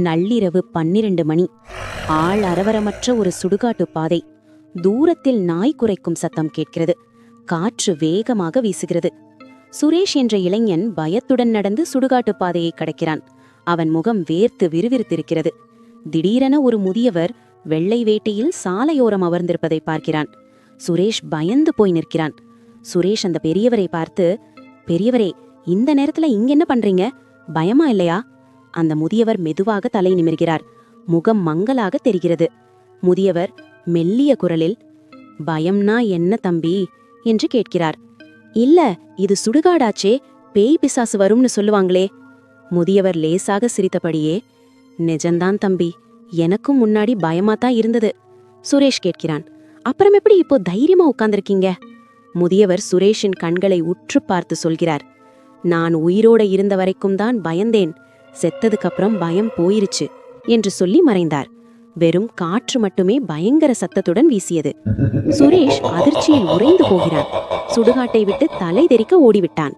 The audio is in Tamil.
நள்ளிரவு 12 மணி. ஆள் அரவரமற்ற ஒரு சுடுகாட்டு பாதை. தூரத்தில் நாய் குரைக்கும் சத்தம் கேட்கிறது. காற்று வேகமாக வீசுகிறது. சுரேஷ் என்ற இளைஞன் பயத்துடன் நடந்து சுடுகாட்டு பாதையை கடக்கிறான். அவன் முகம் வேர்த்து விறுவிறுத்திருக்கிறது. திடீரென ஒரு முதியவர் வெள்ளை வேட்டையில் சாலையோரம் அமர்ந்திருப்பதை பார்க்கிறான். சுரேஷ் பயந்து போய் நிற்கிறான். சுரேஷ் அந்த பெரியவரை பார்த்து, பெரியவரே, இந்த நேரத்துல இங்க என்ன பண்றீங்க? பயமா இல்லையா? அந்த முதியவர் மெதுவாக தலை நிமிர்கிறார். முகம் மங்கலாக தெரிகிறது. முதியவர் மெல்லிய குரலில், பயம்னா என்ன தம்பி என்று கேட்கிறார். இல்ல, இது சுடுகாடாச்சே, பேய் பிசாசு வரும்னு சொல்லுவாங்களே. முதியவர் லேசாக சிரித்தபடியே, நிஜந்தான் தம்பி, எனக்கும் முன்னாடி பயமாத்தான் இருந்தது. சுரேஷ் கேட்கிறான், அப்புறம் எப்படி இப்போ தைரியமா உட்கார்ந்திருக்கீங்க? முதியவர் சுரேஷின் கண்களை உற்று பார்த்து சொல்கிறார், நான் உயிரோட இருந்த வரைக்கும் தான் பயந்தேன், செத்ததுக்கு அப்புறம் பயம் போயிருச்சு என்று சொல்லி மறைந்தார். வெறும் காற்று மட்டுமே பயங்கர சத்தத்துடன் வீசியது. சுரேஷ் அதிர்ச்சியில் உறைந்து போகிறான். சுடுகாட்டை விட்டு தலை தெறிக்க ஓடிவிட்டான்.